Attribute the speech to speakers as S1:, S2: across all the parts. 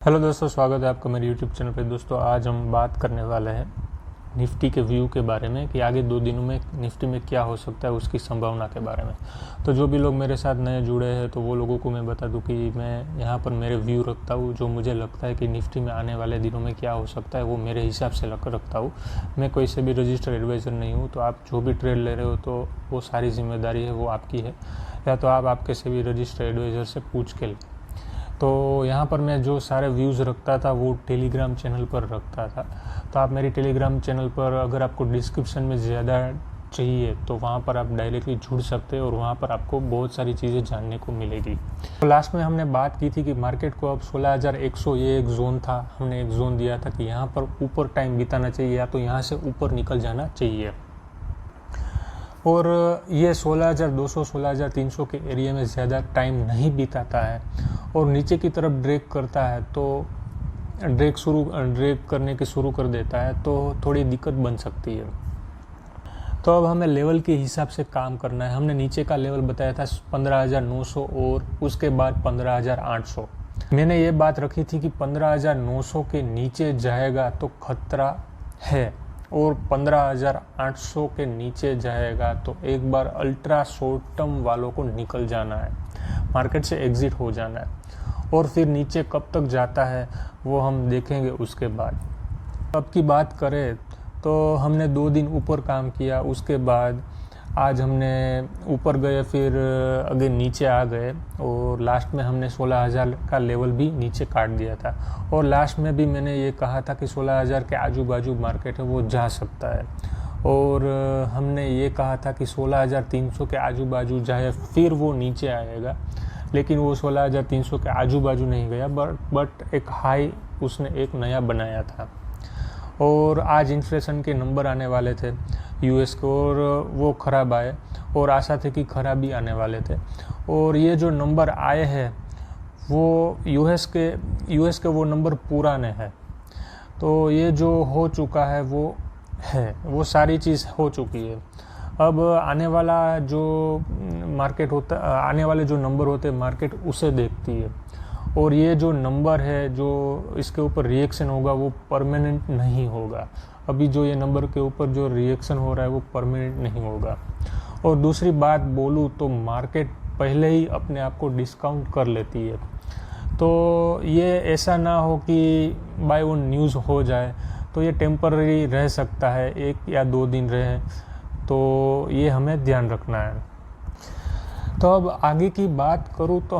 S1: Hello दोस्तों, स्वागत है आपका मेरे यूट्यूब चैनल पे। दोस्तों आज हम बात करने वाले हैं निफ्टी के व्यू के बारे में कि आगे 2 दिनों में निफ्टी में क्या हो सकता है, उसकी संभावना के बारे में। तो जो भी लोग मेरे साथ नए जुड़े हैं तो वो लोगों को मैं बता दूं कि मैं यहाँ पर मेरे व्यू रखता हूँ। जो मुझे लगता है कि निफ्टी में आने वाले दिनों में क्या हो सकता है वो मेरे हिसाब से रखता हूँ। मैं कोई से भी रजिस्टर्ड एडवाइज़र नहीं हूँ, तो आप जो भी ट्रेड ले रहे हो तो वो सारी जिम्मेदारी है वो आपकी है, या तो आप आपके से भी रजिस्टर्ड एडवाइज़र से पूछ के लें। तो यहाँ पर मैं जो सारे व्यूज़ रखता था वो टेलीग्राम चैनल पर रखता था। तो आप मेरी टेलीग्राम चैनल पर, अगर आपको डिस्क्रिप्शन में ज़्यादा चाहिए तो वहाँ पर आप डायरेक्टली जुड़ सकते हैं और वहाँ पर आपको बहुत सारी चीज़ें जानने को मिलेगी। तो लास्ट में हमने बात की थी कि मार्केट को अब 16,100 ये एक जोन था, हमने एक जोन दिया था कि यहाँ पर ऊपर टाइम बिताना चाहिए या तो यहाँ से ऊपर निकल जाना चाहिए। और ये 16,200 16,300 के एरिया में ज़्यादा टाइम नहीं बिताता है और नीचे की तरफ ड्रैग करता है, तो ड्रैग करने की शुरू कर देता है तो थोड़ी दिक्कत बन सकती है। तो अब हमें लेवल के हिसाब से काम करना है। हमने नीचे का लेवल बताया था 15,900 और उसके बाद 15,800। मैंने ये बात रखी थी कि 15,900 के नीचे जाएगा तो खतरा है और 15,800 के नीचे जाएगा तो एक बार अल्ट्रा शॉर्ट टर्म वालों को निकल जाना है, मार्केट से एग्जिट हो जाना है। और फिर नीचे कब तक जाता है वो हम देखेंगे उसके बाद। अब की बात करें तो हमने 2 दिन ऊपर काम किया, उसके बाद आज हमने ऊपर गए, फिर अगे नीचे आ गए और लास्ट में हमने 16,000 का लेवल भी नीचे काट दिया था। और लास्ट में भी मैंने ये कहा था कि 16,000 के आजू बाजू मार्केट है वो जा सकता है, और हमने ये कहा था कि 16,300 के आजू बाजू जाए फिर वो नीचे आएगा। लेकिन वो 16,300 के आजू बाजू नहीं गया, बट एक हाई उसने एक नया बनाया था। और आज इन्फ्लेशन के नंबर आने वाले थे यूएस को, और वो ख़राब आए और आशा थी कि ख़राब भी आने वाले थे। और ये जो नंबर आए हैं वो यूएस के वो नंबर पुराने हैं। तो ये जो हो चुका है वो सारी चीज़ हो चुकी है। अब आने वाला जो मार्केट होता, आने वाले जो नंबर होते हैं मार्केट उसे देखती है, और ये जो नंबर है जो इसके ऊपर रिएक्शन होगा वो परमानेंट नहीं होगा। अभी जो ये नंबर के ऊपर जो रिएक्शन हो रहा है वो परमानेंट नहीं होगा। और दूसरी बात बोलूँ तो मार्केट पहले ही अपने आप को डिस्काउंट कर लेती है। तो ये ऐसा ना हो कि बाय वन न्यूज़ हो जाए, तो ये टेम्पररी रह सकता है, 1 या 2 दिन रहे, तो ये हमें ध्यान रखना है। तो अब आगे की बात करूँ तो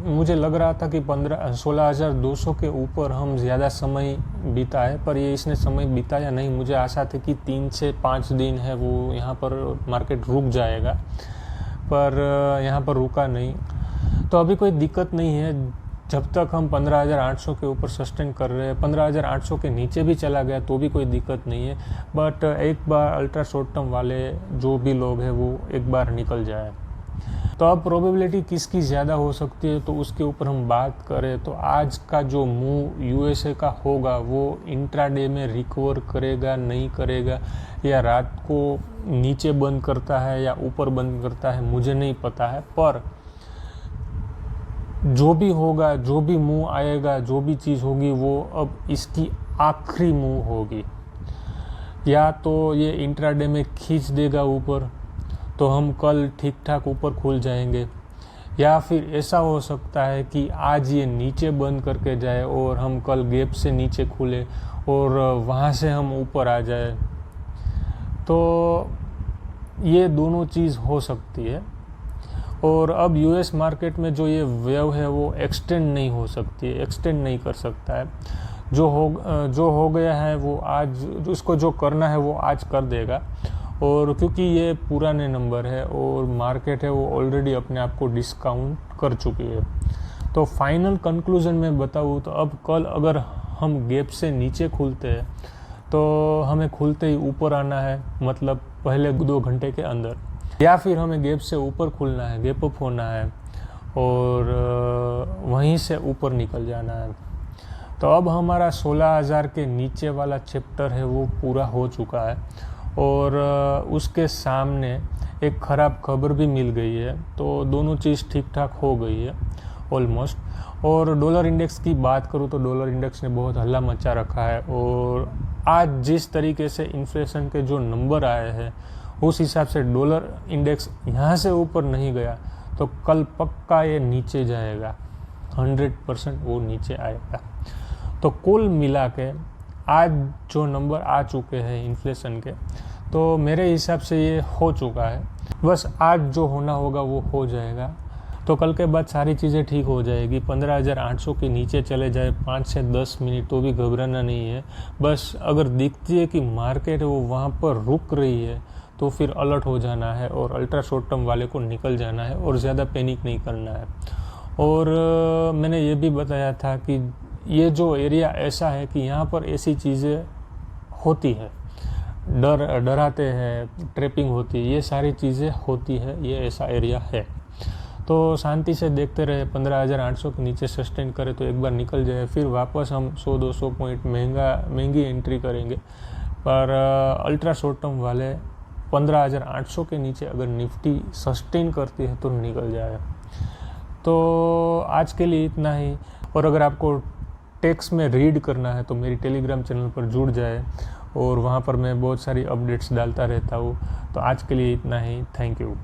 S1: मुझे लग रहा था कि 16,200 के ऊपर हम ज़्यादा समय बिताए, पर ये इसने समय बिताया नहीं। मुझे आशा थी कि 3 से 5 दिन है वो यहाँ पर मार्केट रुक जाएगा, पर यहाँ पर रुका नहीं। तो अभी कोई दिक्कत नहीं है, जब तक हम 15,800 के ऊपर सस्टेन कर रहे हैं। 15,800 के नीचे भी चला गया तो भी कोई दिक्कत नहीं है, बट एक बार अल्ट्रा शॉर्ट टर्म वाले जो भी लोग हैं वो एक बार निकल जाए। तो अब प्रोबेबिलिटी किसकी ज़्यादा हो सकती है तो उसके ऊपर हम बात करें तो आज का जो मूव यूएसए का होगा वो इंट्राडे में रिकवर करेगा नहीं करेगा, या रात को नीचे बंद करता है या ऊपर बंद करता है, मुझे नहीं पता है। पर जो भी होगा, जो भी मूव आएगा, जो भी चीज़ होगी वो अब इसकी आखिरी मूव होगी। या तो ये इंट्राडे में खींच देगा ऊपर तो हम कल ठीक ठाक ऊपर खुल जाएंगे, या फिर ऐसा हो सकता है कि आज ये नीचे बंद करके जाए और हम कल गैप से नीचे खुले और वहाँ से हम ऊपर आ जाए। तो ये दोनों चीज़ हो सकती है। और अब यूएस मार्केट में जो ये वेव है वो एक्सटेंड नहीं हो सकती है, एक्सटेंड नहीं कर सकता है। जो हो गया है वो आज, उसको जो करना है वो आज कर देगा। और क्योंकि ये पुराने नंबर है और मार्केट है वो ऑलरेडी अपने आप को डिस्काउंट कर चुकी है। तो फाइनल कंक्लूजन में बताऊँ तो अब कल अगर हम गैप से नीचे खुलते हैं तो हमें खुलते ही ऊपर आना है, मतलब पहले 2 घंटे के अंदर, या फिर हमें गैप से ऊपर खुलना है, गैप अप होना है और वहीं से ऊपर निकल जाना है। तो अब हमारा 16,000 के नीचे वाला चैप्टर है वो पूरा हो चुका है और उसके सामने एक ख़राब खबर भी मिल गई है, तो दोनों चीज़ ठीक ठाक हो गई है। ऑलमोस्ट। और डॉलर इंडेक्स की बात करूँ तो डॉलर इंडेक्स ने बहुत हल्ला मचा रखा है, और आज जिस तरीके से इन्फ्लेशन के जो नंबर आए हैं उस हिसाब से डॉलर इंडेक्स यहाँ से ऊपर नहीं गया तो कल पक्का ये नीचे जाएगा, 100% वो नीचे आएगा। तो कुल मिला के आज जो नंबर आ चुके हैं इन्फ्लेशन के, तो मेरे हिसाब से ये हो चुका है, बस आज जो होना होगा वो हो जाएगा। तो कल के बाद सारी चीज़ें ठीक हो जाएगी। 15,800 के नीचे चले जाए 5 से 10 मिनट तो भी घबराना नहीं है। बस अगर दिखती है कि मार्केट वो वहाँ पर रुक रही है तो फिर अलर्ट हो जाना है और अल्ट्रा शॉर्ट टर्म वाले को निकल जाना है और ज़्यादा पैनिक नहीं करना है। और मैंने ये भी बताया था कि ये जो एरिया ऐसा है कि यहाँ पर ऐसी चीज़ें होती है, डराते हैं, ट्रैपिंग होती है, ये सारी चीज़ें होती है, ये ऐसा एरिया है। तो शांति से देखते रहे, 15,800 के नीचे सस्टेन करे तो एक बार निकल जाए, फिर वापस हम 100-200 पॉइंट महंगी एंट्री करेंगे। पर अल्ट्रा शॉर्ट टर्म वाले 15,800 के नीचे अगर निफ्टी सस्टेन करती है तो निकल जाए। तो आज के लिए इतना ही। और अगर आपको टेक्स्ट में रीड करना है तो मेरी टेलीग्राम चैनल पर जुड़ जाए, और वहाँ पर मैं बहुत सारी अपडेट्स डालता रहता हूँ। तो आज के लिए इतना ही। Thank you.